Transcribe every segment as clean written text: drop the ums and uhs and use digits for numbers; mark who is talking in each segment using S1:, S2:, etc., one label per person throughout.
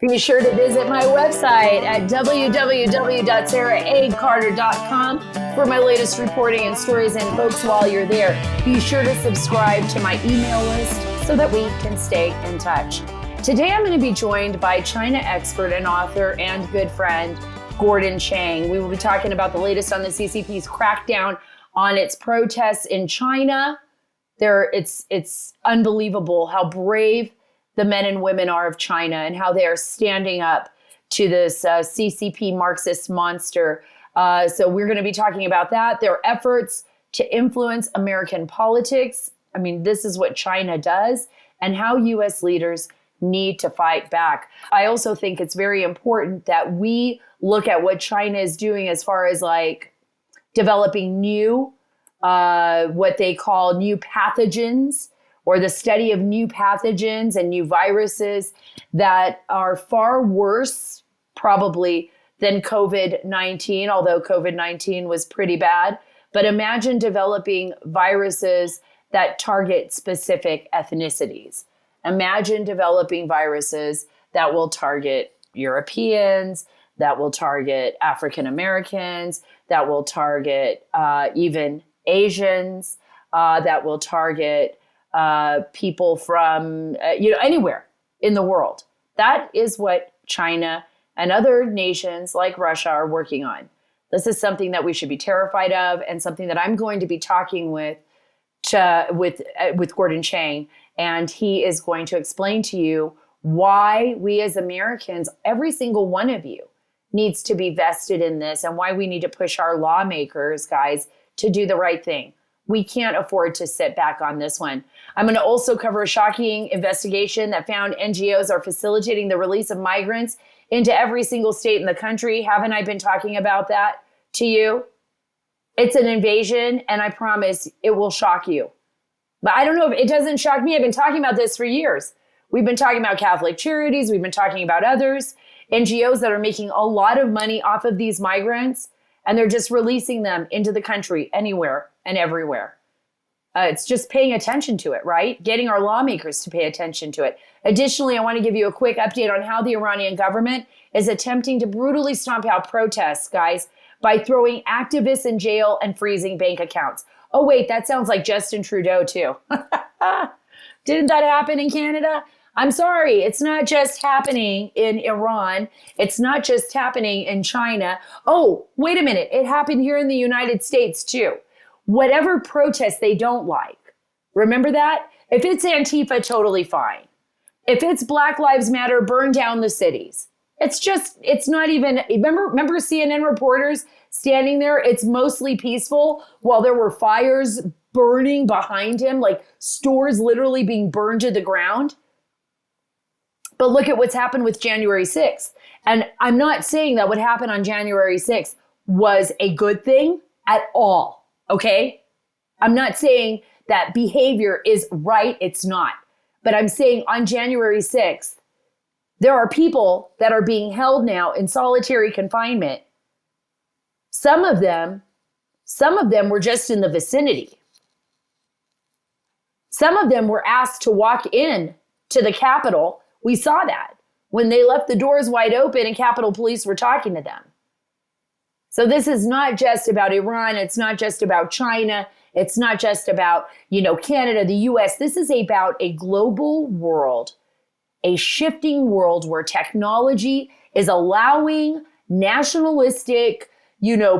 S1: Be sure to visit my website at www.saraacarter.com for my latest reporting and stories. And folks, while you're there, be sure to subscribe to my email list so that we can stay in touch. Today, I'm going to be joined by China expert and author and good friend, Chang. We will be talking about the latest on the CCP's crackdown on its protests in China. It's unbelievable how brave the men and women are of China and how they are standing up to this CCP Marxist monster. So we're going to be talking about that, their efforts to influence American politics. I mean, this is what China does, and how U.S. leaders need to fight back. I also think it's very important that we look at what China is doing as far as like developing new, what they call new pathogens, or the study of new pathogens and new viruses that are far worse, probably, than COVID-19, although COVID-19 was pretty bad. But imagine developing viruses that target specific ethnicities. Imagine developing viruses that will target Europeans, that will target African Americans, that will target even Asians, that will target people from, anywhere in the world. That is what China and other nations like Russia are working on. This is something that we should be terrified of, and something that I'm going to be talking with Chang, and he is going to explain to you why we as Americans, every single one of you, needs to be vested in this, and why we need to push our lawmakers, guys, to do the right thing. We can't afford to sit back on this one. I'm going to also cover a shocking investigation that found NGOs are facilitating the release of migrants into every single state in the country. Haven't I been talking about that to you? It's an invasion, and I promise it will shock you. But I don't know if it doesn't shock me. I've been talking about this for years. We've been talking about Catholic Charities. We've been talking about others, NGOs that are making a lot of money off of these migrants, and they're just releasing them into the country anywhere and everywhere. It's just paying attention to it, right? Getting our lawmakers to pay attention to it. Additionally, I want to give you a quick update on how the Iranian government is attempting to brutally stomp out protests, guys, by throwing activists in jail and freezing bank accounts. Oh, wait, that sounds like Justin Trudeau, too. Didn't that happen in Canada? I'm sorry, it's not just happening in Iran. It's not just happening in China. Oh, wait a minute. It happened here in the United States, too. Whatever protest they don't like, remember that? If it's Antifa, totally fine. If it's Black Lives Matter, burn down the cities. It's not even, remember CNN reporters standing there? It's mostly peaceful while there were fires burning behind him, like stores literally being burned to the ground. But look at what's happened with January 6th. And I'm not saying that what happened on January 6th was a good thing at all. Okay? I'm not saying that behavior is right. It's not. But I'm saying on January 6th, there are people that are being held now in solitary confinement. Some of them were just in the vicinity. Some of them were asked to walk in to the Capitol. We saw that when they left the doors wide open and Capitol Police were talking to them. So this is not just about Iran. It's not just about China. It's not just about, Canada, the US. This is about a global world, a shifting world where technology is allowing nationalistic,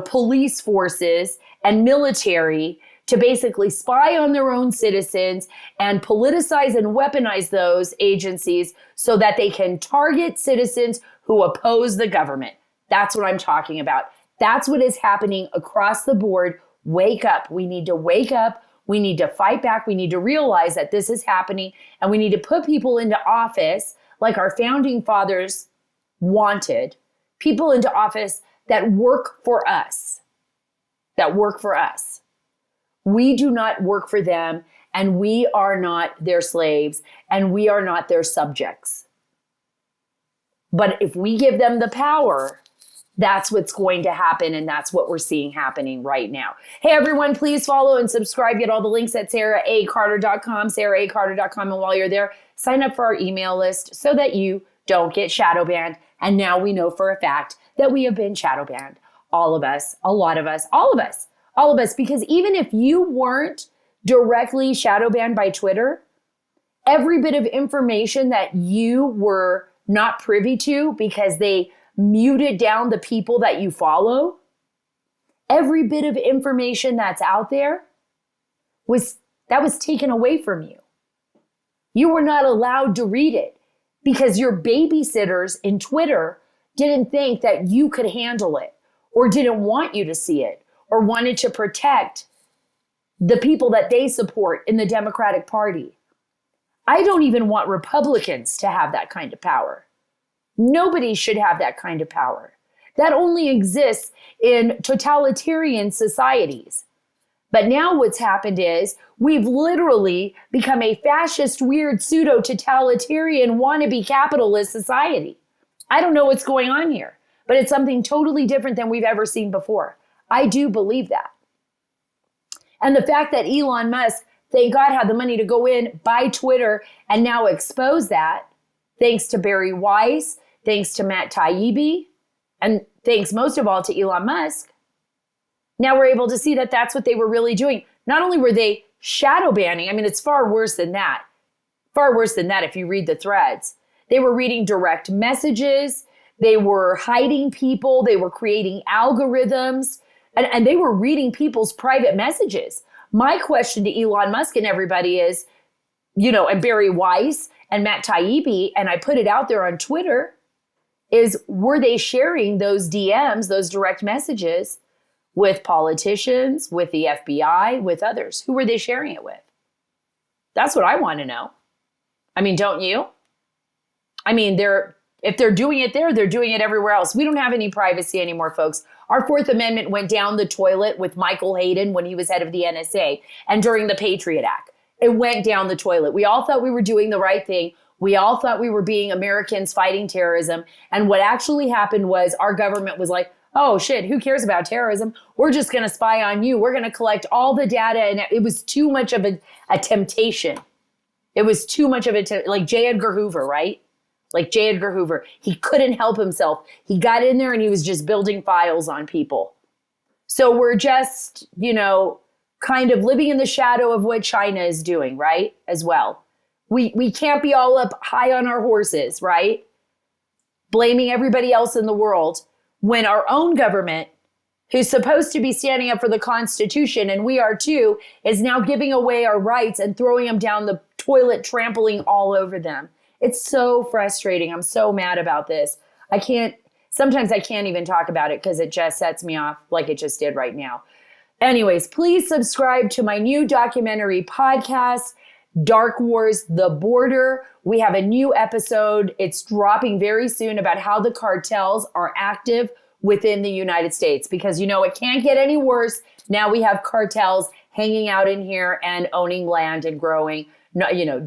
S1: police forces and military to basically spy on their own citizens and politicize and weaponize those agencies so that they can target citizens who oppose the government. That's what I'm talking about. That's what is happening across the board. Wake up. We need to wake up. We need to fight back. We need to realize that this is happening, and we need to put people into office like our founding fathers wanted, people into office that work for us, We do not work for them, and we are not their slaves, and we are not their subjects. But if we give them the power, that's what's going to happen, and that's what we're seeing happening right now. Hey, everyone, please follow and subscribe. Get all the links at saraacarter.com, saraacarter.com. And while you're there, sign up for our email list so that you don't get shadow banned. And now we know for a fact that we have been shadow banned. All of us, a lot of us, all of us, because even if you weren't directly shadow banned by Twitter, every bit of information that you were not privy to because they muted down the people that you follow, every bit of information that's out there was taken away from you. You were not allowed to read it because your babysitters in Twitter didn't think that you could handle it or didn't want you to see it or wanted to protect the people that they support in the Democratic Party. I don't even want Republicans to have that kind of power. Nobody should have that kind of power. That only exists in totalitarian societies. But now what's happened is we've literally become a fascist, weird, pseudo-totalitarian, wannabe capitalist society. I don't know what's going on here, but it's something totally different than we've ever seen before. I do believe that. And the fact that Elon Musk, thank God, had the money to go in, buy Twitter, and now expose that, thanks to Barry Weiss, thanks to Matt Taibbi, and thanks most of all to Elon Musk. Now we're able to see that that's what they were really doing. Not only were they shadow banning, I mean, it's far worse than that. Far worse than that if you read the threads. They were reading direct messages. They were hiding people. They were creating algorithms. And they were reading people's private messages. My question to Elon Musk and everybody is, and Barry Weiss and Matt Taibbi, and I put it out there on Twitter, is were they sharing those DMs, those direct messages, with politicians, with the FBI, with others? Who were they sharing it with? That's what I want to know. I mean, don't you? I mean, if they're doing it there, they're doing it everywhere else. We don't have any privacy anymore, folks. Our Fourth Amendment went down the toilet with Michael Hayden when he was head of the NSA and during the Patriot Act. It went down the toilet. We all thought we were doing the right thing. We all thought we were being Americans fighting terrorism. And what actually happened was our government was like, oh shit, who cares about terrorism? We're just going to spy on you. We're going to collect all the data. And it was too much of a temptation. It was too much of like J. Edgar Hoover, right? Like J. Edgar Hoover. He couldn't help himself. He got in there and he was just building files on people. So we're just, kind of living in the shadow of what China is doing, right? As well. We can't be all up high on our horses, right? Blaming everybody else in the world when our own government, who's supposed to be standing up for the Constitution, and we are too, is now giving away our rights and throwing them down the toilet, trampling all over them. It's so frustrating. I'm so mad about this. Sometimes I can't even talk about it because it just sets me off like it just did right now. Anyways, please subscribe to my new documentary podcast, Dark Wars, The Border. We have a new episode. It's dropping very soon about how the cartels are active within the United States because, it can't get any worse. Now we have cartels hanging out in here and owning land and growing,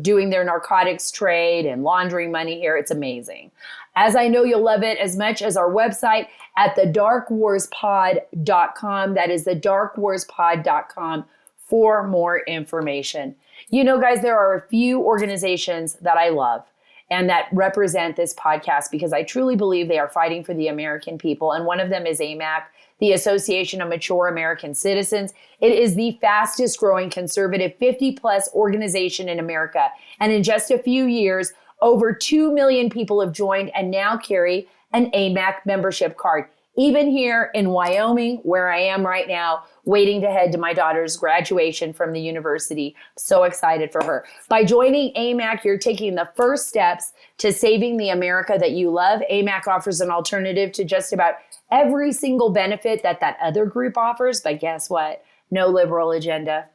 S1: doing their narcotics trade and laundering money here. It's amazing. As I know you'll love it as much as our website at thedarkwarspod.com. That is thedarkwarspod.com for more information. Guys, there are a few organizations that I love and that represent this podcast because I truly believe they are fighting for the American people. And one of them is AMAC, the Association of Mature American Citizens. It is the fastest growing conservative 50+ organization in America. And in just a few years, over 2 million people have joined and now carry an AMAC membership card. Even here in Wyoming, where I am right now, waiting to head to my daughter's graduation from the university. So excited for her. By joining AMAC, you're taking the first steps to saving the America that you love. AMAC offers an alternative to just about every single benefit that other group offers. But guess what? No liberal agenda.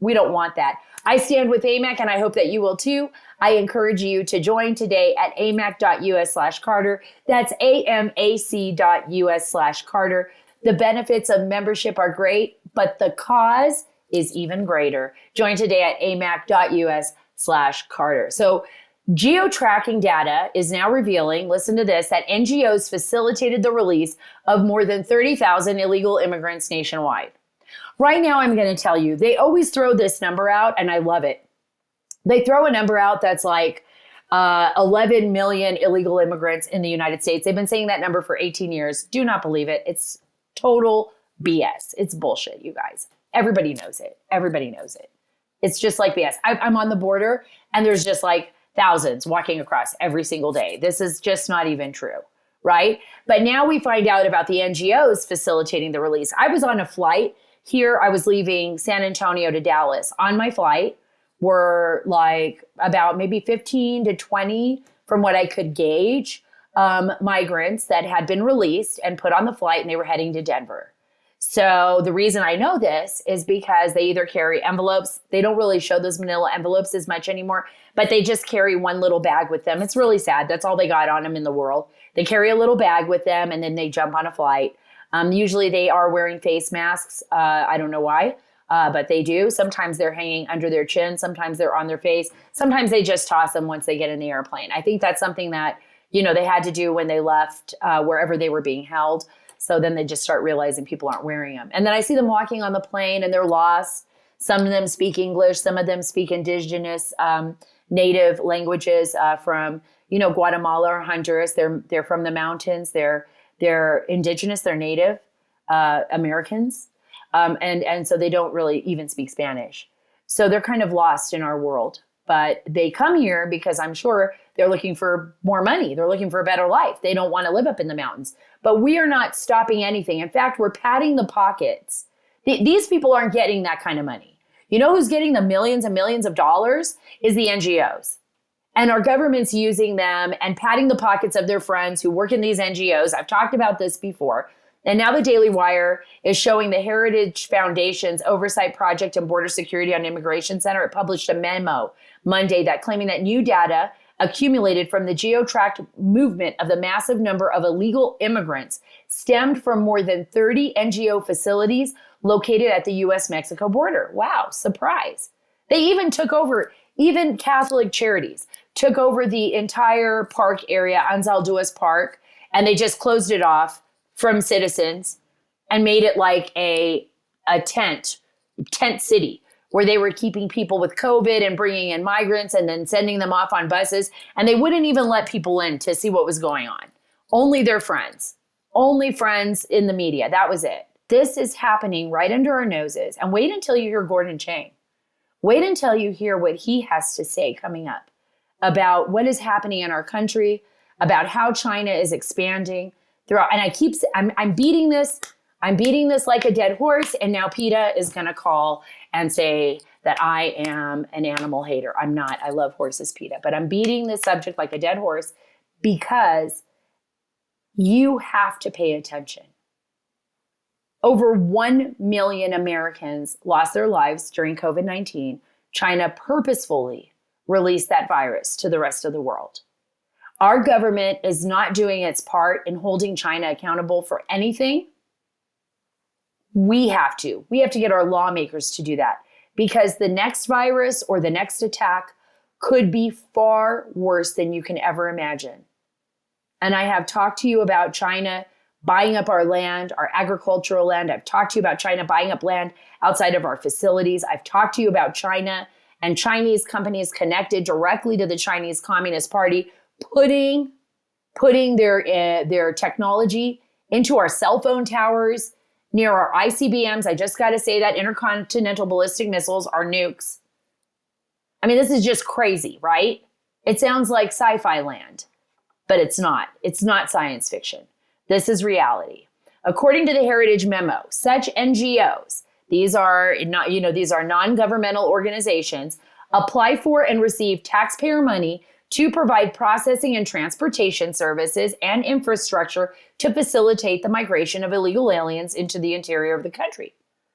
S1: We don't want that. I stand with AMAC and I hope that you will too. I encourage you to join today at amac.us/Carter. That's amac.us/Carter. The benefits of membership are great, but the cause is even greater. Join today at amac.us/Carter. So geo-tracking data is now revealing, listen to this, that NGOs facilitated the release of more than 30,000 illegal immigrants nationwide. Right now, I'm going to tell you, they always throw this number out, and I love it. They throw a number out that's like, 11 million illegal immigrants in the United States. They've been saying that number for 18 years. Do not believe it. It's total BS. It's bullshit, you guys. Everybody knows it. Everybody knows it. It's just like BS. I'm on the border and there's just like thousands walking across every single day. This is just not even true, right? But now we find out about the NGOs facilitating the release. I was on a flight here. I was leaving San Antonio to Dallas. On my flight were like about maybe 15 to 20, from what I could gauge, migrants that had been released and put on the flight, and they were heading to Denver. So the reason I know this is because they either carry envelopes. They don't really show those manila envelopes as much anymore, but they just carry one little bag with them. It's really sad. That's all they got on them in the world. They carry a little bag with them and then they jump on a flight. Usually they are wearing face masks. I don't know why, but they do. Sometimes they're hanging under their chin. Sometimes they're on their face. Sometimes they just toss them once they get in the airplane. I think that's something that, they had to do when they left wherever they were being held. So then they just start realizing people aren't wearing them. And then I see them walking on the plane and they're lost. Some of them speak English. Some of them speak indigenous native languages from, Guatemala or Honduras. They're from the mountains. They're indigenous. They're Native Americans. And so they don't really even speak Spanish. So they're kind of lost in our world. But they come here because I'm sure they're looking for more money. They're looking for a better life. They don't want to live up in the mountains. But we are not stopping anything. In fact, we're padding the pockets. These people aren't getting that kind of money. You know who's getting the millions and millions of dollars is the NGOs. And our government's using them and padding the pockets of their friends who work in these NGOs. I've talked about this before. And now the Daily Wire is showing the Heritage Foundation's Oversight Project and Border Security on Immigration Center. It published a memo Monday that claiming that new data accumulated from the geo-tracked movement of the massive number of illegal immigrants stemmed from more than 30 NGO facilities located at the U.S.-Mexico border. Wow, surprise. They even took over, even Catholic charities, took over the entire park area, Anzalduas Park, and they just closed it off from citizens and made it like a tent city where they were keeping people with COVID and bringing in migrants and then sending them off on buses. And they wouldn't even let people in to see what was going on. Only their friends, only friends in the media. That was it. This is happening right under our noses. And wait until you hear Gordon Chang. Wait until you hear what he has to say coming up about what is happening in our country, about how China is expanding throughout. And I'm beating this like a dead horse. And now PETA is going to call and say that I am an animal hater. I'm not. I love horses, PETA. But I'm beating this subject like a dead horse because you have to pay attention. Over 1 million Americans lost their lives during COVID-19. China purposefully released that virus to the rest of the world. Our government is not doing its part in holding China accountable for anything. We have to get our lawmakers to do that because the next virus or the next attack could be far worse than you can ever imagine. And I have talked to you about China buying up our land, our agricultural land. I've talked to you about China buying up land outside of our facilities. I've talked to you about China and Chinese companies connected directly to the Chinese Communist Party putting their technology into our cell phone towers, near our ICBMs. I just got to say that intercontinental ballistic missiles are nukes. I mean, this is just crazy, right? It sounds like sci-fi land, but it's not. It's not science fiction. This is reality. According to the Heritage Memo, such NGOs, these are non-governmental organizations, apply for and receive taxpayer money to provide processing and transportation services and infrastructure to facilitate the migration of illegal aliens into the interior of the country.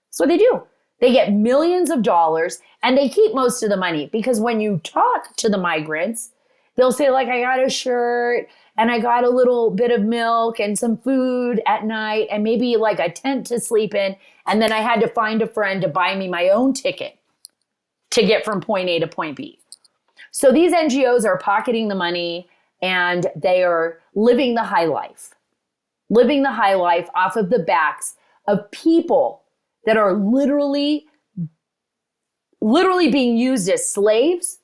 S1: That's what they do. They get millions of dollars and they keep most of the money because when you talk to the migrants, they'll say like, I got a shirt and I got a little bit of milk and some food at night and maybe like a tent to sleep in. And then I had to find a friend to buy me my own ticket to get from point A to point B. So these NGOs are pocketing the money and they are living the high life off of the backs of people that are literally being used as slaves,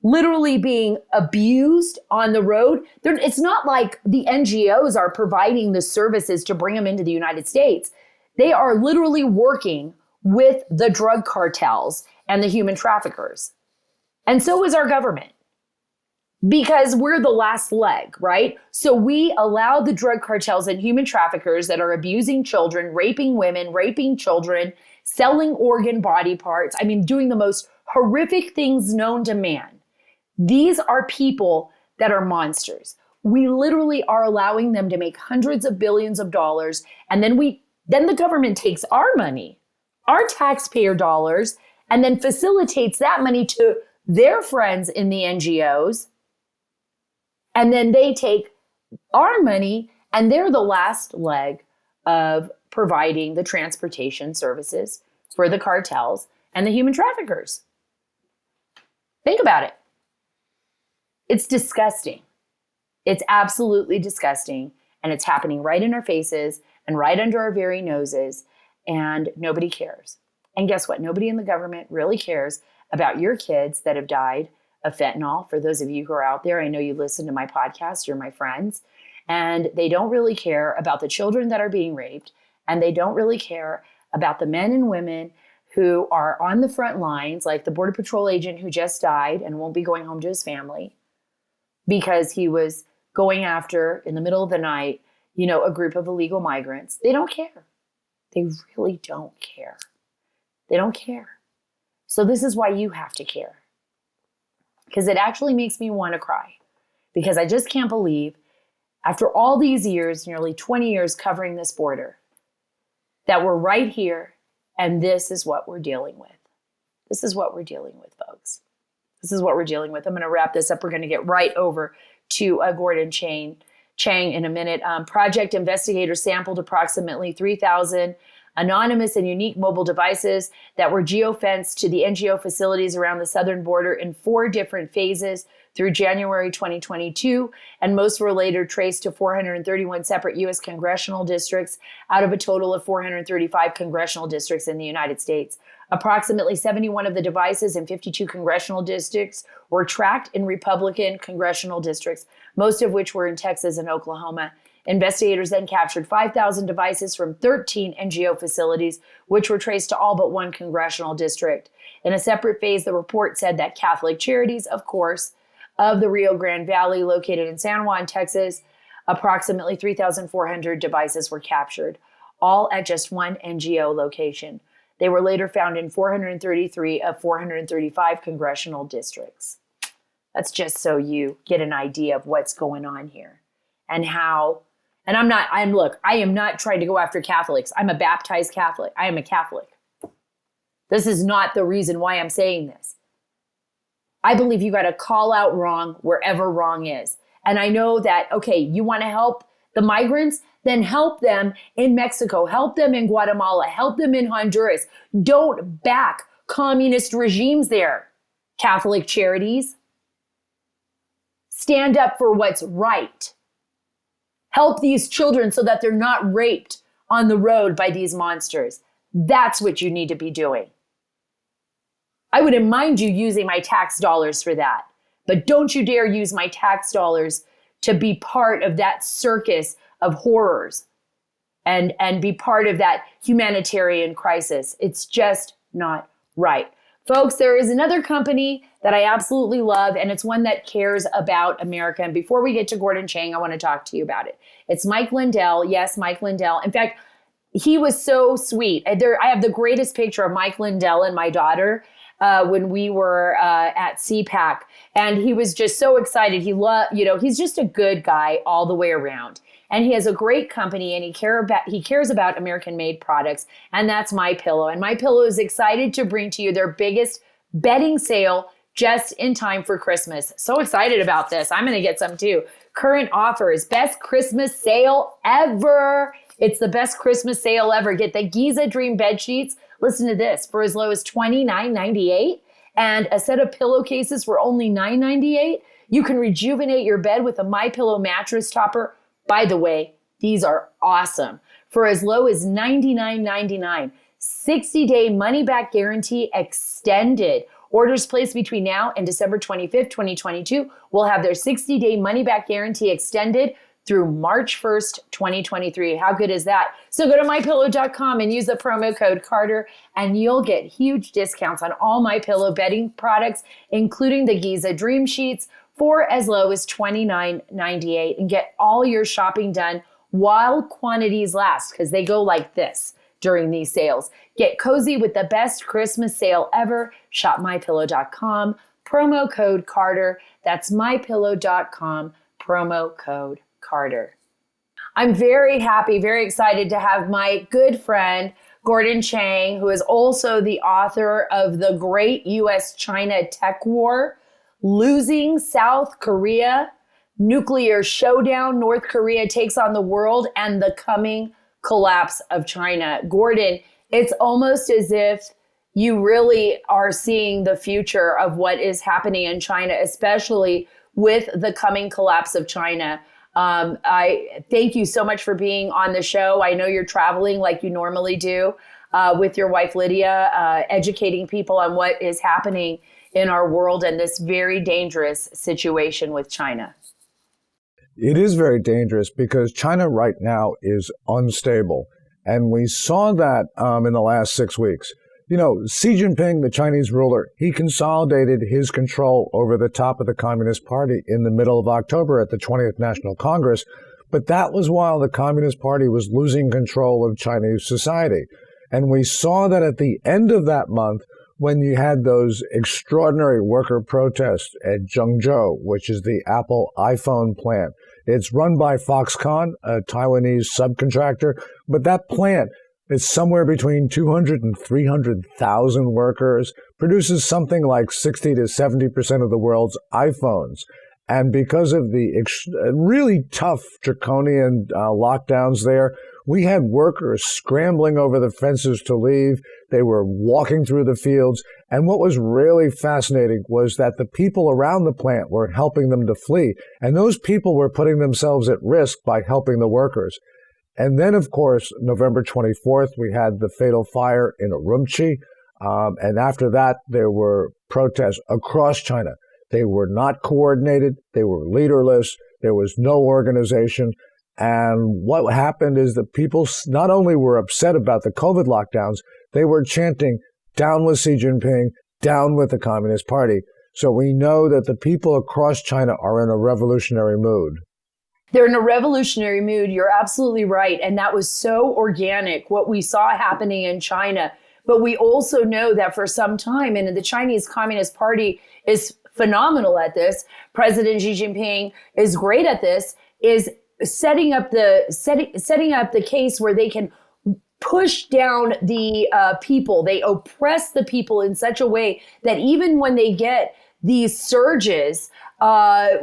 S1: literally being abused on the road. It's not like the NGOs are providing the services to bring them into the United States. They are literally working with the drug cartels and the human traffickers. And so is our government, because we're the last leg, right? So we allow the drug cartels and human traffickers that are abusing children, raping women, raping children, selling organ body parts. I mean, doing the most horrific things known to man. These are people that are monsters. We literally are allowing them to make hundreds of billions of dollars. And then the government takes our money, our taxpayer dollars, and then facilitates that money to their friends in the NGOs. And then they take our money, and they're the last leg of providing the transportation services for the cartels and the human traffickers. Think about it. It's disgusting. It's absolutely disgusting. And it's happening right in our faces and right under our very noses. And nobody cares. And guess what? Nobody in the government really cares about your kids that have died of fentanyl. For those of you who are out there, I know you listen to my podcast, you're my friends. And they don't really care about the children that are being raped. And they don't really care about the men and women who are on the front lines, like the Border Patrol agent who just died and won't be going home to his family because he was going after, in the middle of the night, a group of illegal migrants. They don't care. They really don't care. They don't care. So this is why you have to care. Because it actually makes me want to cry. Because I just can't believe, after all these years, nearly 20 years covering this border, that we're right here and this is what we're dealing with. This is what we're dealing with, folks. This is what we're dealing with. I'm going to wrap this up. We're going to get right over to Gordon Chang in a minute. Project investigators sampled approximately 3,000 anonymous and unique mobile devices that were geofenced to the NGO facilities around the southern border in 4 different phases through January 2022, and most were later traced to 431 separate U.S. congressional districts out of a total of 435 congressional districts in the United States. Approximately 71 of the devices in 52 congressional districts were tracked in Republican congressional districts, most of which were in Texas and Oklahoma. Investigators then captured 5,000 devices from 13 NGO facilities, which were traced to all but 1 congressional district. In a separate phase, the report said that Catholic Charities, of course, of the Rio Grande Valley, located in San Juan, Texas, approximately 3,400 devices were captured, all at just 1 NGO location. They were later found in 433 of 435 congressional districts. That's just so you get an idea of what's going on here and how. And I am not trying to go after Catholics. I'm a baptized Catholic. I am a Catholic. This is not the reason why I'm saying this. I believe you got to call out wrong wherever wrong is. And I know that, okay, you want to help the migrants? Then help them in Mexico, help them in Guatemala, help them in Honduras. Don't back communist regimes there, Catholic Charities. Stand up for what's right. Help these children so that they're not raped on the road by these monsters. That's what you need to be doing. I wouldn't mind you using my tax dollars for that, but don't you dare use my tax dollars to be part of that circus of horrors and be part of that humanitarian crisis. It's just not right. Folks, there is another company that I absolutely love, and it's one that cares about America. And before we get to Gordon Chang, I want to talk to you about it. It's Mike Lindell. Yes, Mike Lindell. In fact, he was so sweet. I have the greatest picture of Mike Lindell and my daughter when we were at CPAC, and he was just so excited. He's just a good guy all the way around. And he has a great company, and he cares about American-made products, and that's MyPillow. And MyPillow is excited to bring to you their biggest bedding sale just in time for Christmas. So excited about this. I'm going to get some too. Current offers, best Christmas sale ever. It's the best Christmas sale ever. Get the Giza Dream bed sheets. Listen to this, for as low as $29.98, and a set of pillowcases for only $9.98. You can rejuvenate your bed with a MyPillow mattress topper. By the way, these are awesome. For as low as $99.99, 60-day money-back guarantee extended. Orders placed between now and December 25th, 2022 will have their 60-day money-back guarantee extended through March 1st, 2023. How good is that? So go to mypillow.com and use the promo code Carter, and you'll get huge discounts on all MyPillow bedding products, including the Giza Dream Sheets, for as low as $29.98, and get all your shopping done while quantities last, because they go like this during these sales. Get cozy with the best Christmas sale ever. Shop mypillow.com, promo code Carter. That's mypillow.com, promo code Carter. I'm very happy, very excited to have my good friend, Gordon Chang, who is also the author of The Great U.S.-China Tech War, Losing South Korea, Nuclear Showdown, North Korea Takes on the World, and the Coming Collapse of China. Gordon, it's almost as if you really are seeing the future of what is happening in China, especially with the coming collapse of China. I thank you so much for being on the show. I know you're traveling like you normally do with your wife, Lydia, educating people on what is happening in our world and this very dangerous situation with China.
S2: It is very dangerous because China right now is unstable. And we saw that in the last 6 weeks. You know, Xi Jinping, the Chinese ruler, he consolidated his control over the top of the Communist Party in the middle of October at the 20th National Congress. But that was while the Communist Party was losing control of Chinese society. And we saw that at the end of that month, when you had those extraordinary worker protests at Zhengzhou, which is the Apple iPhone plant. It's run by Foxconn, a Taiwanese subcontractor, but that plant is somewhere between 200 and 300,000 workers, produces something like 60 to 70% of the world's iPhones. And because of the really tough draconian lockdowns there, we had workers scrambling over the fences to leave. They were walking through the fields. And what was really fascinating was that the people around the plant were helping them to flee. And those people were putting themselves at risk by helping the workers. And then, of course, November 24th, we had the fatal fire in Urumqi. And after that, there were protests across China. They were not coordinated. They were leaderless. There was no organization. And what happened is that people not only were upset about the COVID lockdowns, they were chanting, down with Xi Jinping, down with the Communist Party. So we know that the people across China are in a revolutionary mood.
S1: They're in a revolutionary mood. You're absolutely right. And that was so organic, what we saw happening in China. But we also know that for some time, and the Chinese Communist Party is phenomenal at this, President Xi Jinping is great at this, is setting up the case where they can push down the people. They oppress the people in such a way that even when they get these surges,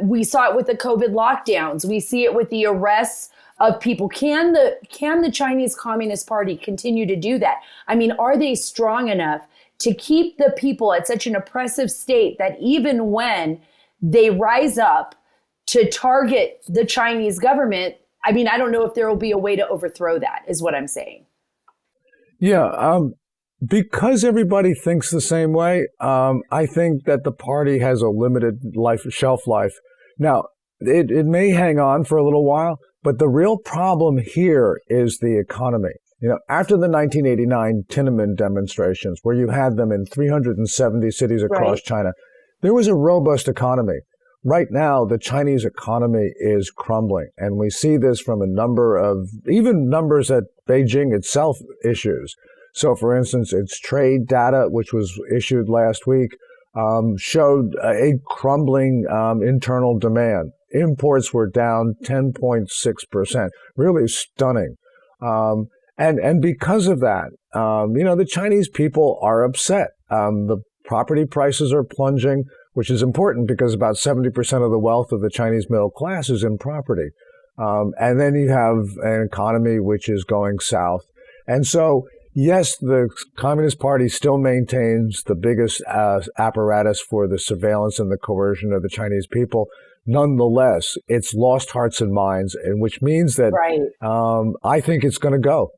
S1: we saw it with the COVID lockdowns. We see it with the arrests of people. Can the Chinese Communist Party continue to do that? I mean, are they strong enough to keep the people at such an oppressive state that even when they rise up to target the Chinese government, I mean, I don't know if there will be a way to overthrow that, is what I'm saying.
S2: Yeah, because everybody thinks the same way, I think that the party has a limited shelf life. Now, it may hang on for a little while, but the real problem here is the economy. You know, after the 1989 Tiananmen demonstrations, where you had them in 370 cities across China, there was a robust economy. Right now, the Chinese economy is crumbling, and we see this from a number of, even numbers that Beijing itself issues. So, for instance, its trade data, which was issued last week, showed a crumbling internal demand. Imports were down 10.6%, really stunning. And because of that, the Chinese people are upset. The property prices are plunging, which is important because about 70% of the wealth of the Chinese middle class is in property. And then you have an economy which is going south. And so, yes, the Communist Party still maintains the biggest apparatus for the surveillance and the coercion of the Chinese people. Nonetheless, it's lost hearts and minds, and which means that I think it's going to go.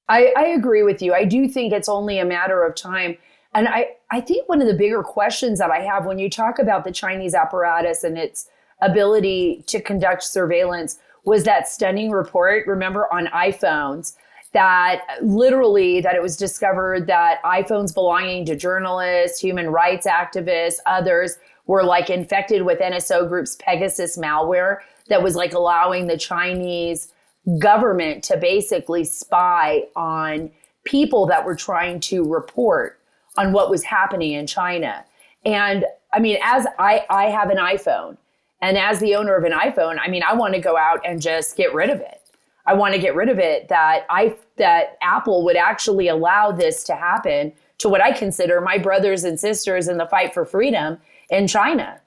S1: I agree with you. I do think it's only a matter of time And I think one of the bigger questions that I have when you talk about the Chinese apparatus and its ability to conduct surveillance was that stunning report, remember, on iPhones, that literally that it was discovered that iPhones belonging to journalists, human rights activists, others were like infected with NSO Group's Pegasus malware that was like allowing the Chinese government to basically spy on people that were trying to report on what was happening in China. And I mean, as I have an iPhone, and as the owner of an iPhone, I mean, I want to go out and just get rid of it. I want to get rid of it, that Apple would actually allow this to happen to what I consider my brothers and sisters in the fight for freedom in China.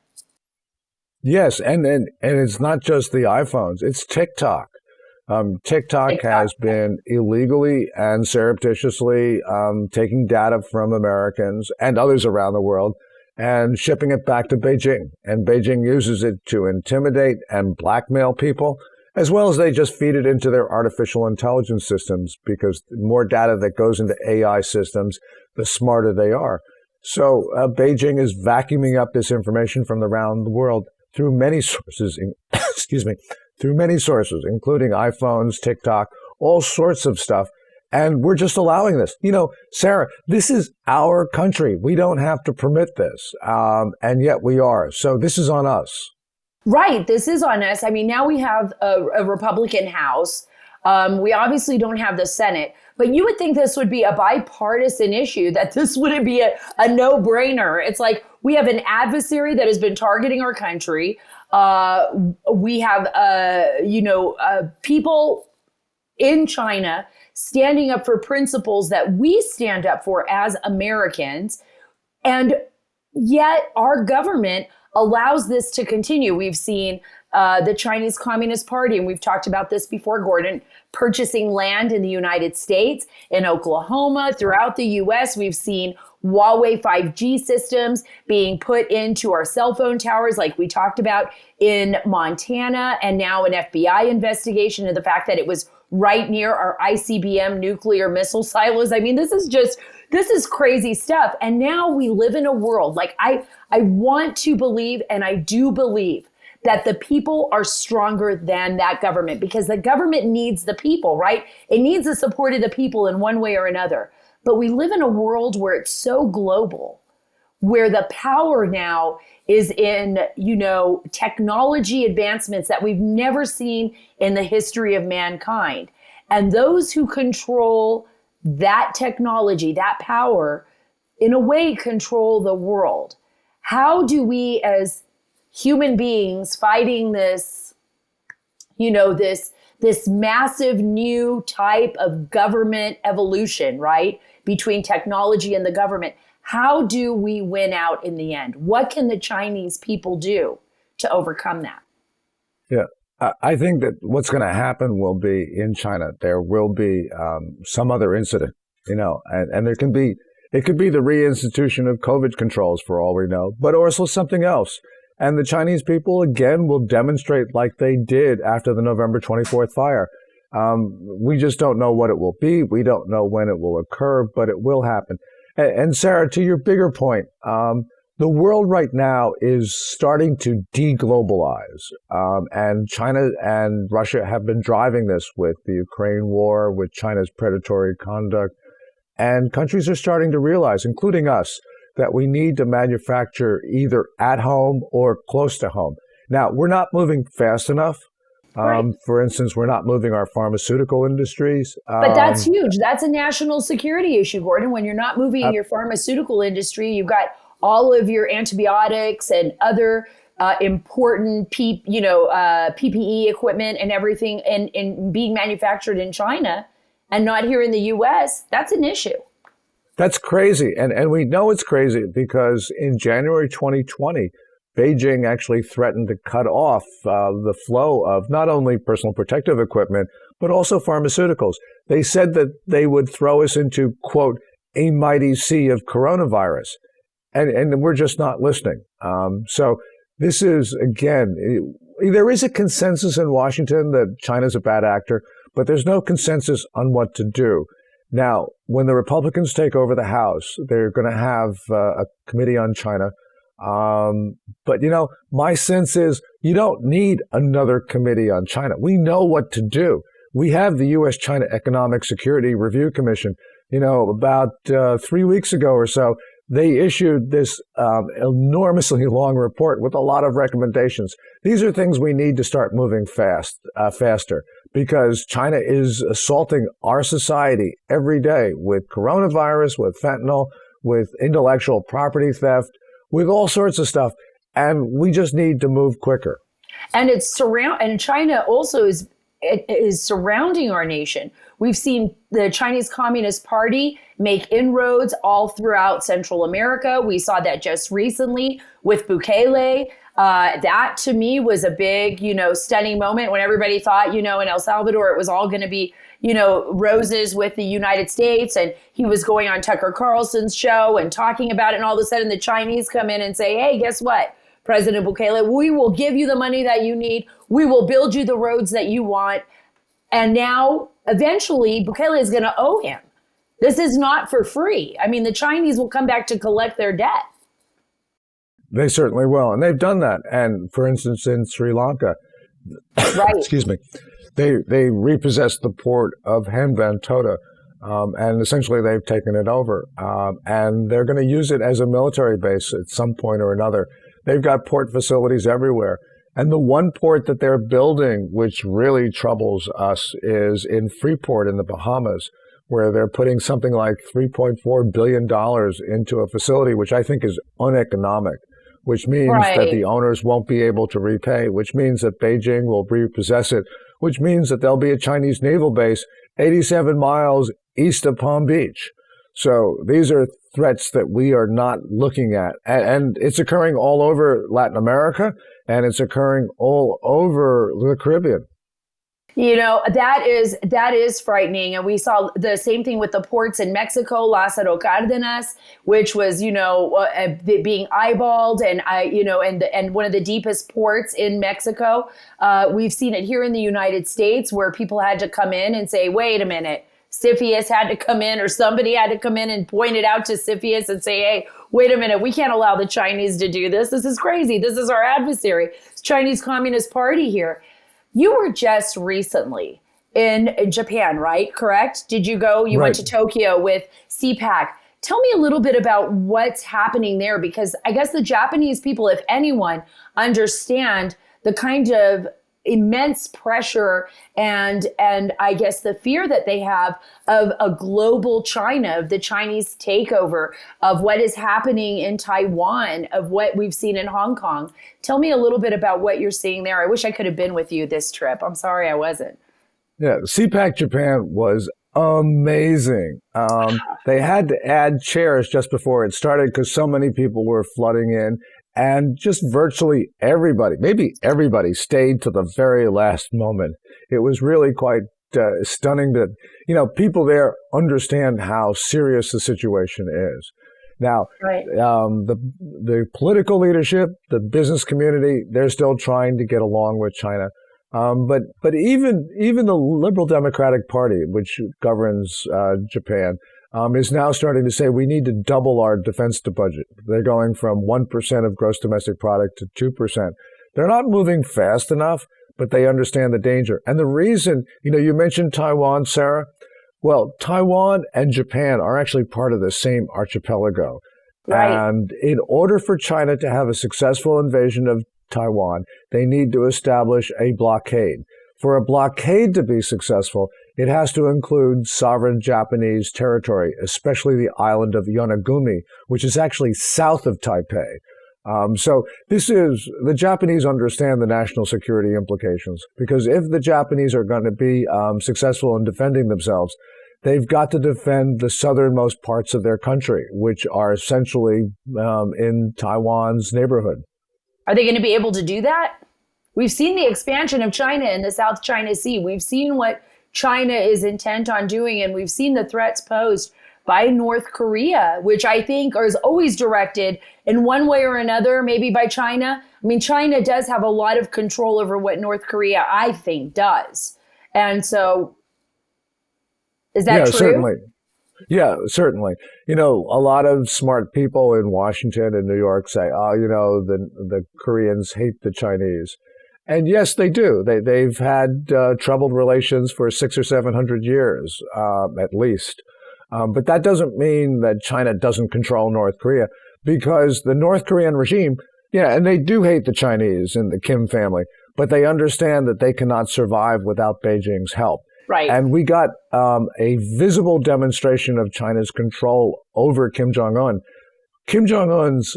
S2: Yes, and it's not just the iPhones, it's TikTok. TikTok has been illegally and surreptitiously taking data from Americans and others around the world and shipping it back to Beijing. And Beijing uses it to intimidate and blackmail people, as well as they just feed it into their artificial intelligence systems, because the more data that goes into AI systems, the smarter they are. So Beijing is vacuuming up this information from around the world through many sources, through many sources, including iPhones, TikTok, all sorts of stuff. And we're just allowing this. You know, Sarah, this is our country. We don't have to permit this. And yet we are. So this is on us.
S1: Right. This is on us. I mean, now we have a Republican House. We obviously don't have the Senate. But you would think this would be a bipartisan issue, that this wouldn't be a no-brainer. It's like we have an adversary that has been targeting our country. We have, people in China standing up for principles that we stand up for as Americans. And yet our government allows this to continue. We've seen the Chinese Communist Party, and we've talked about this before, Gordon, purchasing land in the United States, in Oklahoma, throughout the US. We've seen Huawei 5G systems being put into our cell phone towers, like we talked about in Montana, and now an FBI investigation of the fact that it was right near our ICBM nuclear missile silos. I mean, this is crazy stuff. And now we live in a world, like I want to believe, and I do believe, that the people are stronger than that government, because the government needs the people, right? It needs the support of the people in one way or another. But we live in a world where it's so global, where the power now is in, technology advancements that we've never seen in the history of mankind. And those who control that technology, that power, in a way control the world. How do we, as human beings fighting this, this massive new type of government evolution, right, between technology and the government, how do we win out in the end? What can the Chinese people do to overcome that?
S2: Yeah, I think that what's going to happen will be in China, there will be some other incident, and it could be the reinstitution of COVID controls for all we know, but also something else. And the Chinese people, again, will demonstrate like they did after the November 24th fire. We just don't know what it will be. We don't know when it will occur, but it will happen. And Sarah, to your bigger point, the world right now is starting to de-globalize. And China and Russia have been driving this with the Ukraine war, with China's predatory conduct. And countries are starting to realize, including us, that we need to manufacture either at home or close to home. Now, we're not moving fast enough. Right. For instance, we're not moving our pharmaceutical industries.
S1: But that's huge. That's a national security issue, Gordon. When you're not moving your pharmaceutical industry, you've got all of your antibiotics and other important PPE equipment and everything and being manufactured in China and not here in the U.S. That's an issue.
S2: That's crazy. And we know it's crazy because in January 2020, Beijing actually threatened to cut off the flow of not only personal protective equipment, but also pharmaceuticals. They said that they would throw us into, quote, a mighty sea of coronavirus. And we're just not listening. So this is, again, there is a consensus in Washington that China's a bad actor, but there's no consensus on what to do. Now, when the Republicans take over the House, they're going to have a committee on China. But, my sense is you don't need another committee on China. We know what to do. We have the U.S.-China Economic Security Review Commission. About 3 weeks ago or so, they issued this enormously long report with a lot of recommendations. These are things we need to start moving faster, because China is assaulting our society every day with coronavirus, with fentanyl, with intellectual property theft, with all sorts of stuff. And we just need to move quicker.
S1: And and China also is surrounding our nation. We've seen the Chinese Communist Party make inroads all throughout Central America. We saw that just recently with Bukele. That to me was a big, stunning moment when everybody thought, in El Salvador, it was all going to be, roses with the United States. And he was going on Tucker Carlson's show and talking about it. And all of a sudden the Chinese come in and say, hey, guess what? President Bukele, we will give you the money that you need. We will build you the roads that you want. And now, eventually, Bukele is going to owe him. This is not for free. I mean, the Chinese will come back to collect their debt.
S2: They certainly will. And they've done that. And for instance, in Sri Lanka,
S1: right.
S2: excuse me, they repossessed the port of Hambantota. And essentially, they've taken it over. And they're going to use it as a military base at some point or another. They've got port facilities everywhere. And the one port that they're building, which really troubles us, is in Freeport in the Bahamas, where they're putting something like $3.4 billion into a facility, which I think is uneconomic, which means that the owners won't be able to repay, which means that Beijing will repossess it, which means that there'll be a Chinese naval base 87 miles east of Palm Beach. So these are threats that we are not looking at. And it's occurring all over Latin America, and it's occurring all over the Caribbean.
S1: That is frightening. And we saw the same thing with the ports in Mexico, Lázaro Cárdenas, which was, being eyeballed and one of the deepest ports in Mexico. We've seen it here in the United States where people had to come in and say, wait a minute. CFIUS had to come in, or somebody had to come in and point it out to CFIUS and say, hey, wait a minute, we can't allow the Chinese to do this. This is crazy. This is our adversary. It's Chinese Communist Party here. You were just recently in Japan, right? Correct? Did you go? You went to Tokyo with CPAC. Tell me a little bit about what's happening there, because I guess the Japanese people, if anyone, understand the kind of immense pressure and I guess the fear that they have of a global China, of the Chinese takeover, of what is happening in Taiwan, of what we've seen in Hong Kong. Tell me a little bit about what you're seeing there. I wish I could have been with you this trip. I'm sorry I wasn't.
S2: Yeah, CPAC Japan was amazing. They had to add chairs just before it started because so many people were flooding in. And just virtually everybody, maybe everybody, stayed to the very last moment. It was really quite stunning that, people there understand how serious the situation is. Now, the political leadership, the business community, they're still trying to get along with China. But even the Liberal Democratic Party, which governs Japan, is now starting to say we need to double our defense budget. They're going from 1% of gross domestic product to 2%. They're not moving fast enough, but they understand the danger. And the reason, you mentioned Taiwan, Sarah. Well, Taiwan and Japan are actually part of the same archipelago. Right. And in order for China to have a successful invasion of Taiwan, they need to establish a blockade. For a blockade to be successful, it has to include sovereign Japanese territory, especially the island of Yonaguni, which is actually south of Taipei. So the Japanese understand the national security implications, because if the Japanese are going to be successful in defending themselves, they've got to defend the southernmost parts of their country, which are essentially in Taiwan's neighborhood.
S1: Are they going to be able to do that? We've seen the expansion of China in the South China Sea. We've seen what China is intent on doing, and we've seen the threats posed by North Korea, which I think is always directed in one way or another, maybe by China. I mean, China does have a lot of control over what North Korea, I think, does. And so, is that true?
S2: Certainly. Yeah, certainly. A lot of smart people in Washington and New York say, oh, the Koreans hate the Chinese. And yes, they do. They've had troubled relations for 600 or 700 years, at least. But that doesn't mean that China doesn't control North Korea, because the North Korean regime, yeah, and they do hate the Chinese and the Kim family, but they understand that they cannot survive without Beijing's help.
S1: Right.
S2: And we got a visible demonstration of China's control over Kim Jong-un. Kim Jong-un's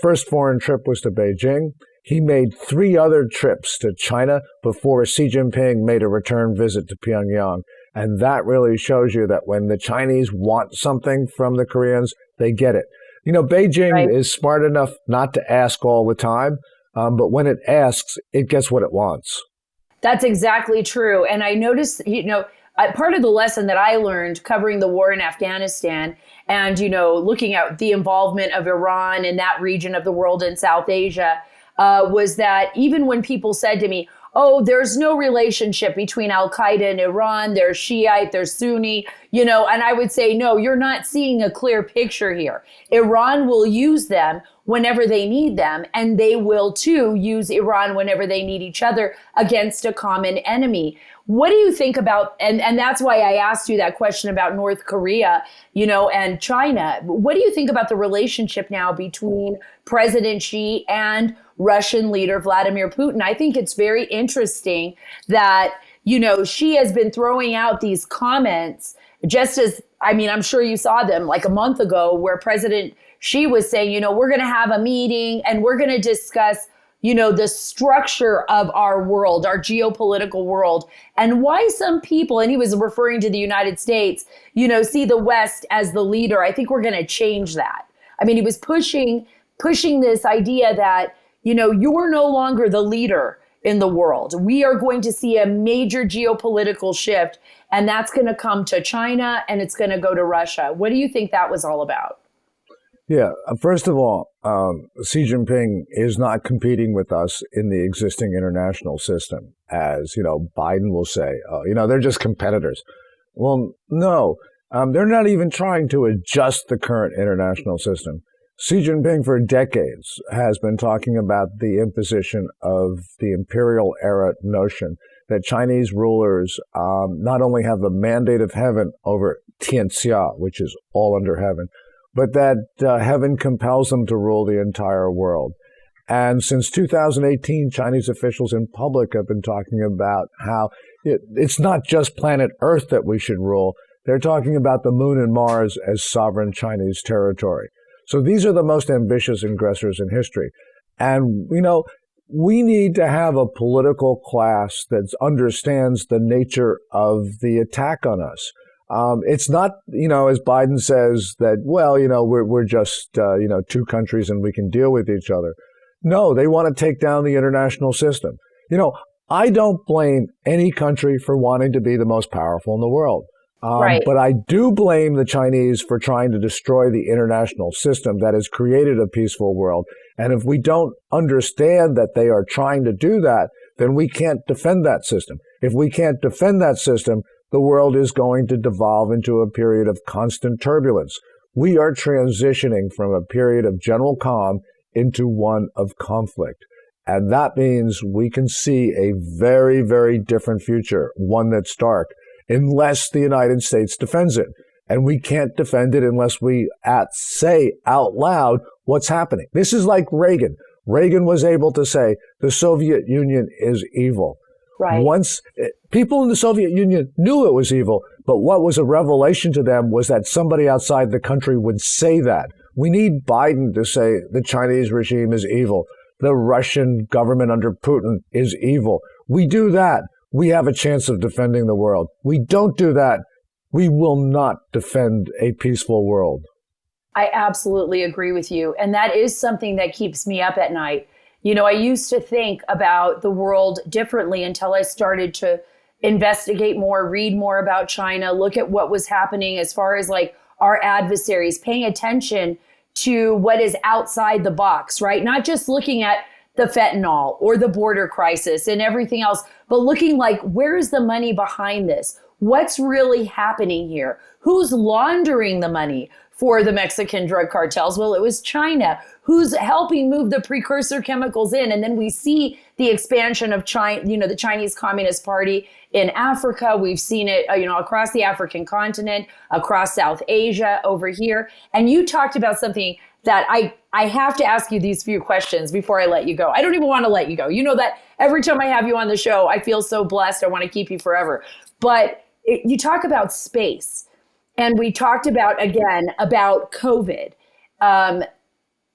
S2: first foreign trip was to Beijing. He made 3 other trips to China before Xi Jinping made a return visit to Pyongyang. And that really shows you that when the Chinese want something from the Koreans, they get it. Beijing is smart enough not to ask all the time, but when it asks, it gets what it wants.
S1: That's exactly true. And I noticed, part of the lesson that I learned covering the war in Afghanistan and, looking at the involvement of Iran in that region of the world in South Asia, was that even when people said to me, oh, there's no relationship between Al-Qaeda and Iran, they're Shiite, they're Sunni, and I would say, no, you're not seeing a clear picture here. Iran will use them whenever they need them, and they will too use Iran whenever they need each other against a common enemy. What do you think about, and that's why I asked you that question about North Korea, and China. What do you think about the relationship now between President Xi and Russian leader Vladimir Putin? I think it's very interesting that, Xi has been throwing out these comments just as, I'm sure you saw them like a month ago where President Xi was saying, we're going to have a meeting and we're going to discuss, the structure of our world, our geopolitical world, and why some people, and he was referring to the United States, see the West as the leader. I think we're going to change that. He was pushing this idea that, you're no longer the leader in the world. We are going to see a major geopolitical shift, and that's going to come to China and it's going to go to Russia. What do you think that was all about?
S2: Yeah, first of all, Xi Jinping is not competing with us in the existing international system, as, Biden will say, they're just competitors. Well, no, they're not even trying to adjust the current international system. Xi Jinping for decades has been talking about the imposition of the imperial era notion that Chinese rulers not only have the mandate of heaven over Tianxia, which is all under heaven, but that heaven compels them to rule the entire world. And since 2018, Chinese officials in public have been talking about how it's not just planet Earth that we should rule. They're talking about the moon and Mars as sovereign Chinese territory. So these are the most ambitious aggressors in history. And, we need to have a political class that understands the nature of the attack on us. It's not, as Biden says that, we're just, 2 countries and we can deal with each other. No, they want to take down the international system. I don't blame any country for wanting to be the most powerful in the world.
S1: Right.
S2: But I do blame the Chinese for trying to destroy the international system that has created a peaceful world. And if we don't understand that they are trying to do that, then we can't defend that system. If we can't defend that system, the world is going to devolve into a period of constant turbulence. We are transitioning from a period of general calm into one of conflict. And that means we can see a very, very different future, one that's dark, unless the United States defends it. And we can't defend it unless we say out loud what's happening. This is like Reagan. Reagan was able to say the Soviet Union is evil.
S1: Right.
S2: Once people in the Soviet Union knew it was evil, but what was a revelation to them was that somebody outside the country would say that. We need Biden to say the Chinese regime is evil. The Russian government under Putin is evil. We do that, we have a chance of defending the world. We don't do that, we will not defend a peaceful world.
S1: I absolutely agree with you. And that is something that keeps me up at night. I used to think about the world differently until I started to investigate more, read more about China, look at what was happening as far as like our adversaries, paying attention to what is outside the box, right? Not just looking at the fentanyl or the border crisis and everything else, but looking like, where is the money behind this? What's really happening here? Who's laundering the money for the Mexican drug cartels? Well, it was China. Who's helping move the precursor chemicals in? And then we see the expansion of China, the Chinese Communist Party in Africa. We've seen it, across the African continent, across South Asia, over here. And you talked about something that I have to ask you these few questions before I let you go. I don't even want to let you go. You know that every time I have you on the show, I feel so blessed. I want to keep you forever. But you talk about space. And we talked about COVID.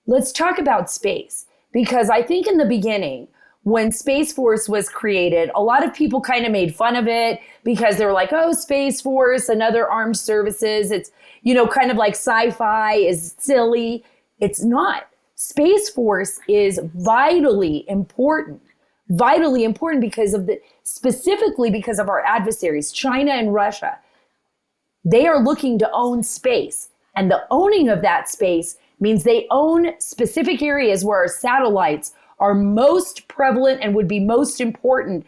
S1: Let's talk about space, because I think in the beginning, when Space Force was created, a lot of people kind of made fun of it because they were like, oh, Space Force, another armed services. It's, kind of like sci-fi, is silly. It's not. Space Force is vitally important specifically because of our adversaries, China and Russia. They are looking to own space, and the owning of that space means they own specific areas where our satellites are most prevalent and would be most important.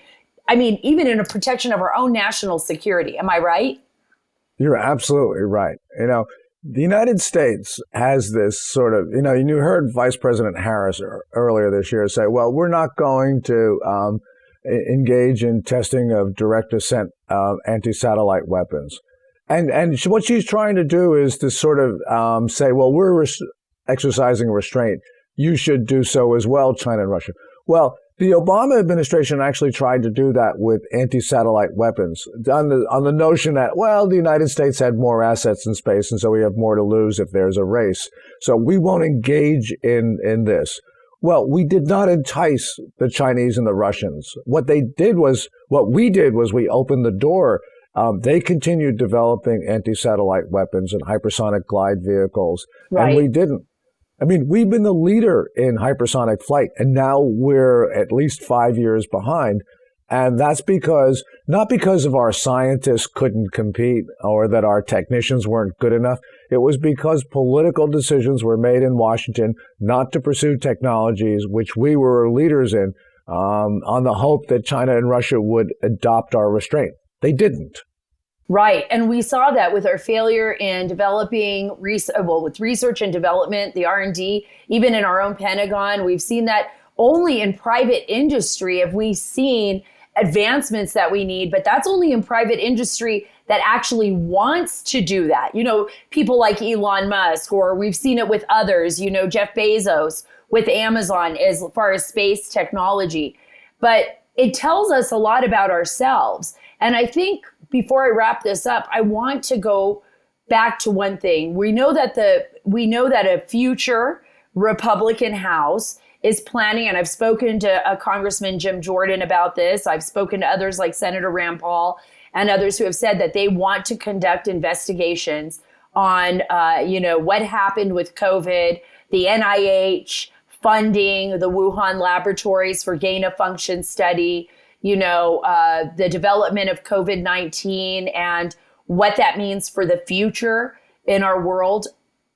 S1: I mean, even in a protection of our own national security. Am I right?
S2: You're absolutely right. The United States has this sort of, you heard Vice President Harris earlier this year say, well, we're not going to engage in testing of direct ascent anti-satellite weapons. And what she's trying to do is to sort of say, well, we're exercising restraint. You should do so as well, China and Russia. Well, the Obama administration actually tried to do that with anti-satellite weapons on the notion that, well, the United States had more assets in space, and so we have more to lose if there's a race. So we won't engage in this. Well, we did not entice the Chinese and the Russians. What we did was we opened the door. They continued developing anti-satellite weapons and hypersonic glide vehicles,
S1: right.
S2: And we didn't. I mean, we've been the leader in hypersonic flight, and now we're at least 5 years behind. And that's not because of our scientists couldn't compete or that our technicians weren't good enough. It was because political decisions were made in Washington not to pursue technologies which we were leaders in on the hope that China and Russia would adopt our restraint. They didn't.
S1: Right. And we saw that with our failure in developing, with research and development, the R&D, even in our own Pentagon. We've seen that only in private industry have we seen advancements that we need, but that's only in private industry that actually wants to do that. People like Elon Musk, or we've seen it with others, Jeff Bezos with Amazon as far as space technology. But it tells us a lot about ourselves. And I think before I wrap this up, I want to go back to one thing. We know that a future Republican House is planning, and I've spoken to Congressman Jim Jordan about this. I've spoken to others like Senator Rand Paul and others who have said that they want to conduct investigations on, what happened with COVID, the NIH funding the Wuhan laboratories for gain of function study, the development of COVID-19 and what that means for the future in our world.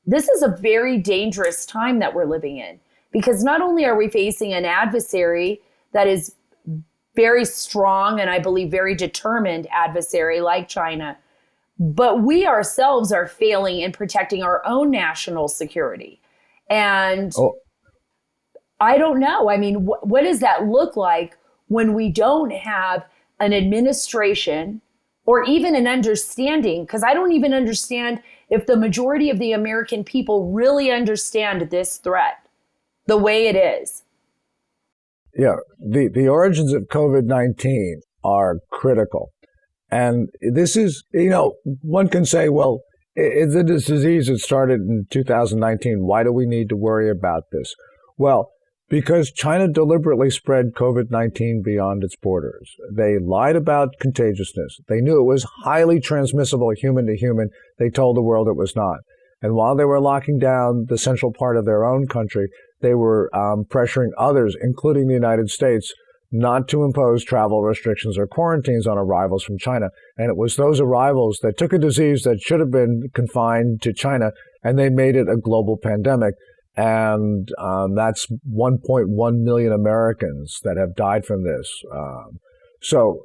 S1: This is a very dangerous time that we're living in, because not only are we facing an adversary that is very strong and I believe very determined adversary like China, but we ourselves are failing in protecting our own national security. And I don't know. I mean, what does that look like when we don't have an administration or even an understanding? Because I don't even understand if the majority of the American people really understand this threat the way it is.
S2: Yeah, the origins of COVID-19 are critical. And this is, one can say, well, it's a disease that started in 2019. Why do we need to worry about this? Well, because China deliberately spread COVID-19 beyond its borders. They lied about contagiousness. They knew it was highly transmissible human to human. They told the world it was not. And while they were locking down the central part of their own country, they were pressuring others, including the United States, not to impose travel restrictions or quarantines on arrivals from China. And it was those arrivals that took a disease that should have been confined to China, and they made it a global pandemic. And that's 1.1 million Americans that have died from this. So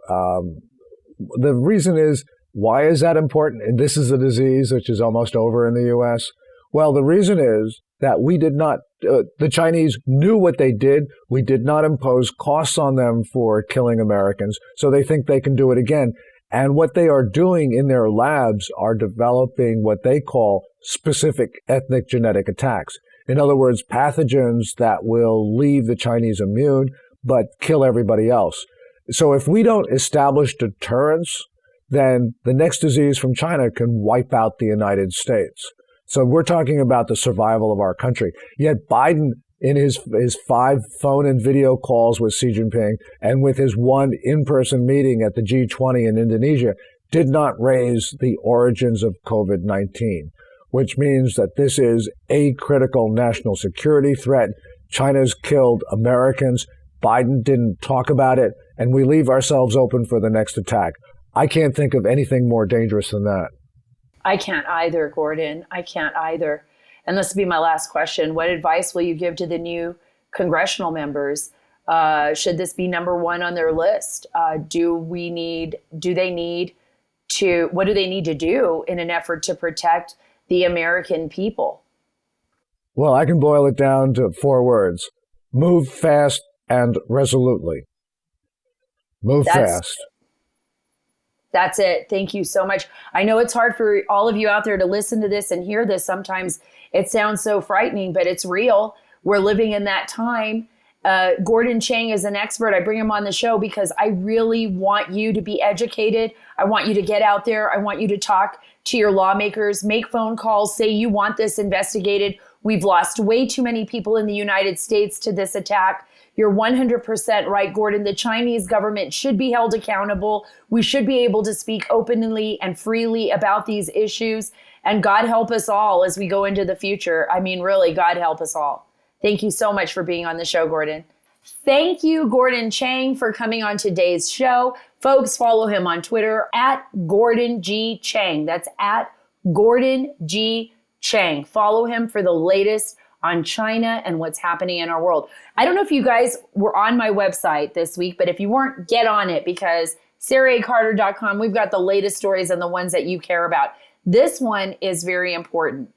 S2: the reason is Why is that important? And this is a disease which is almost over in the U.S. Well, the reason is that we did not, the Chinese knew what they did. We did not impose costs on them for killing Americans, so they think they can do it again. And what they are doing in their labs are developing what they call specific ethnic genetic attacks. In other words, pathogens that will leave the Chinese immune but kill everybody else. So if we don't establish deterrence, then the next disease from China can wipe out the United States. So we're talking about the survival of our country. Yet Biden, in his 5 phone and video calls with Xi Jinping and with his 1 in-person meeting at the G20 in Indonesia, did not raise the origins of COVID-19, which means that this is a critical national security threat. China's killed Americans. Biden didn't talk about it, and we leave ourselves open for the next attack. I can't think of anything more dangerous than that.
S1: I can't either, Gordon. I can't either. And this will be my last question. What advice will you give to the new congressional members? Should this be number 1 on their list? What do they need to do in an effort to protect the American people?
S2: Well, I can boil it down to 4 words. Move fast and resolutely. Move fast.
S1: That's it. Thank you so much. I know it's hard for all of you out there to listen to this and hear this. Sometimes it sounds so frightening, but it's real. We're living in that time. Gordon Chang is an expert. I bring him on the show because I really want you to be educated. I want you to get out there. I want you to talk to your lawmakers, make phone calls, say you want this investigated. We've lost way too many people in the United States to this attack. You're 100% right, Gordon. The Chinese government should be held accountable. We should be able to speak openly and freely about these issues. And God help us all as we go into the future. I mean, really, God help us all. Thank you so much for being on the show, Gordon. Thank you, Gordon Chang, for coming on today's show. Folks, follow him on Twitter at Gordon G. Chang. That's at Gordon G. Chang. Follow him for the latest on China and what's happening in our world. I don't know if you guys were on my website this week, but if you weren't, get on it because SaraACarter.com, we've got the latest stories and the ones that you care about. This one is very important.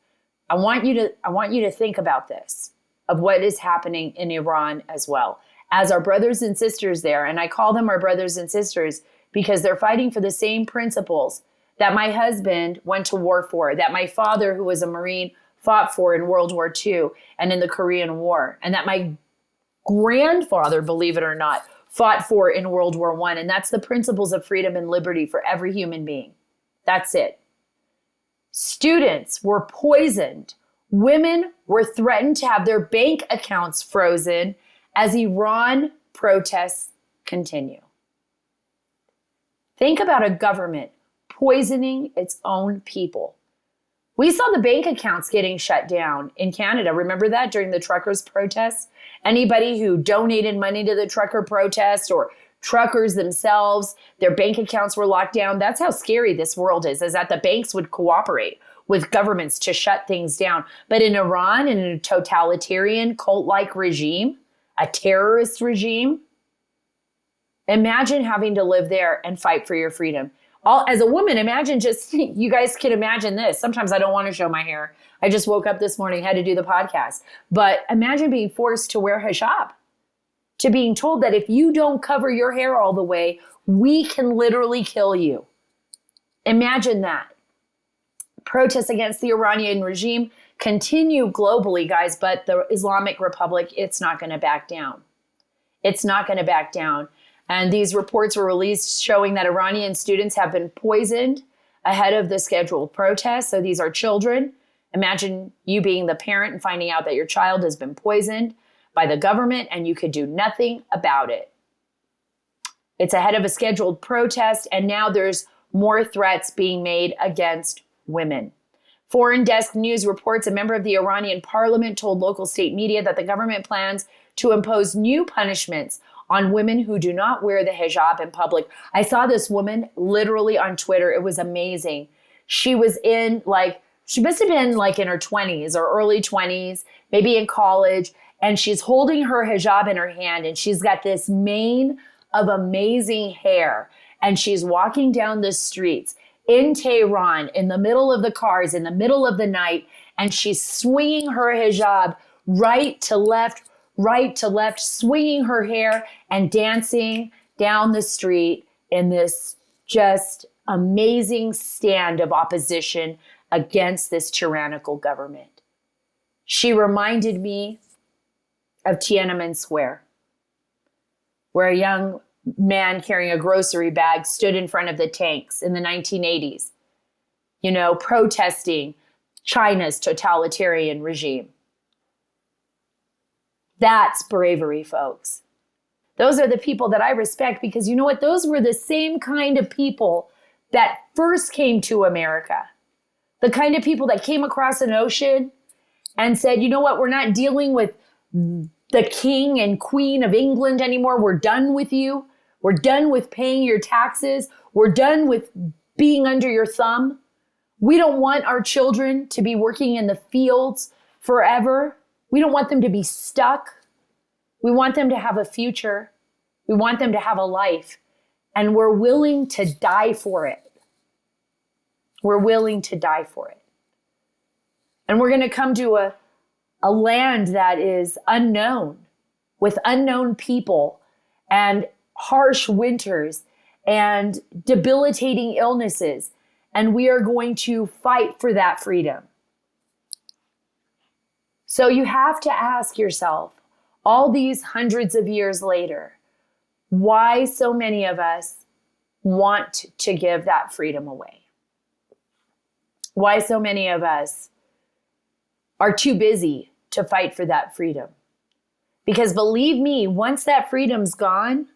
S1: I want you to think about this, of what is happening in Iran as well. As our brothers and sisters there, and I call them our brothers and sisters because they're fighting for the same principles that my husband went to war for, that my father, who was a Marine, fought for in World War II and in the Korean War, and that my grandfather, believe it or not, fought for in World War I. And that's the principles of freedom and liberty for every human being. That's it. Students were poisoned. Women were threatened to have their bank accounts frozen as Iran protests continue. Think about a government poisoning its own people. We saw the bank accounts getting shut down in Canada. Remember that during the truckers' protests? Anybody who donated money to the trucker protest or truckers themselves, their bank accounts were locked down. That's how scary this world is that the banks would cooperate with governments to shut things down. But in Iran, in a totalitarian cult-like regime, a terrorist regime, imagine having to live there and fight for your freedom. As a woman, imagine you guys can imagine this. Sometimes I don't want to show my hair. I just woke up this morning, had to do the podcast. But imagine being forced to wear hijab, to being told that if you don't cover your hair all the way, we can literally kill you. Imagine that. Protests against the Iranian regime continue globally, guys, but the Islamic Republic, it's not going to back down. It's not going to back down. And these reports were released showing that Iranian students have been poisoned ahead of the scheduled protests. So these are children. Imagine you being the parent and finding out that your child has been poisoned by the government and you could do nothing about it. It's ahead of a scheduled protest, and now there's more threats being made against women. Foreign Desk News reports a member of the Iranian parliament told local state media that the government plans to impose new punishments on women who do not wear the hijab in public. I saw this woman literally on Twitter. It was amazing. She was she must have been in her 20s or early 20s, maybe in college. And she's holding her hijab in her hand and she's got this mane of amazing hair. And she's walking down the streets in Tehran, in the middle of the cars, in the middle of the night, and she's swinging her hijab right to left, swinging her hair and dancing down the street in this just amazing stand of opposition against this tyrannical government. She reminded me of Tiananmen Square, where a young man carrying a grocery bag stood in front of the tanks in the 1980s, protesting China's totalitarian regime. That's bravery, folks. Those are the people that I respect because you know what? Those were the same kind of people that first came to America. The kind of people that came across an ocean and said, you know what? We're not dealing with the king and queen of England anymore. We're done with you. We're done with paying your taxes. We're done with being under your thumb. We don't want our children to be working in the fields forever. We don't want them to be stuck. We want them to have a future. We want them to have a life. And we're willing to die for it. We're willing to die for it. And we're going to come to a land that is unknown, with unknown people and harsh winters and debilitating illnesses. And we are going to fight for that freedom. So you have to ask yourself, all these hundreds of years later, why so many of us want to give that freedom away? Why so many of us are too busy to fight for that freedom? Because believe me, once that freedom's gone,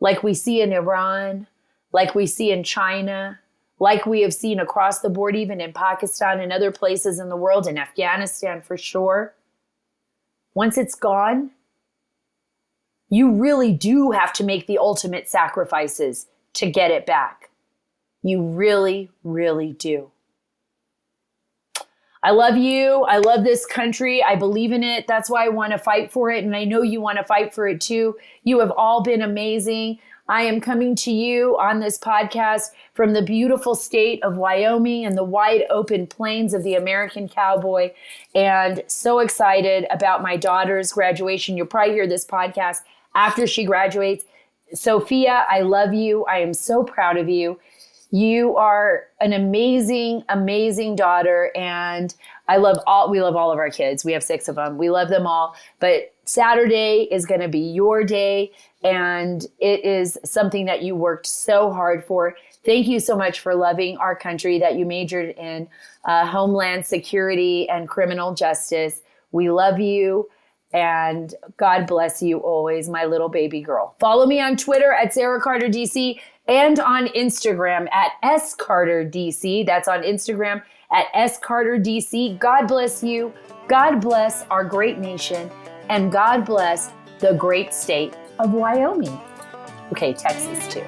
S1: like we see in Iran, like we see in China, like we have seen across the board, even in Pakistan and other places in the world, in Afghanistan for sure, once it's gone, you really do have to make the ultimate sacrifices to get it back. You really, really do. I love you. I love this country. I believe in it. That's why I want to fight for it. And I know you want to fight for it too. You have all been amazing. I am coming to you on this podcast from the beautiful state of Wyoming and the wide open plains of the American cowboy. And so excited about my daughter's graduation. You'll probably hear this podcast after she graduates. Sophia, I love you. I am so proud of you. You are an amazing, amazing daughter, and we love all of our kids. We have 6 of them. We love them all. But Saturday is going to be your day, and it is something that you worked so hard for. Thank you so much for loving our country, that you majored in Homeland Security and criminal justice. We love you. And God bless you always, my little baby girl. Follow me on Twitter at Sara Carter DC and on Instagram at SCarterDC. That's on Instagram at SCarterDC. God bless you. God bless our great nation. And God bless the great state of Wyoming. Okay, Texas too.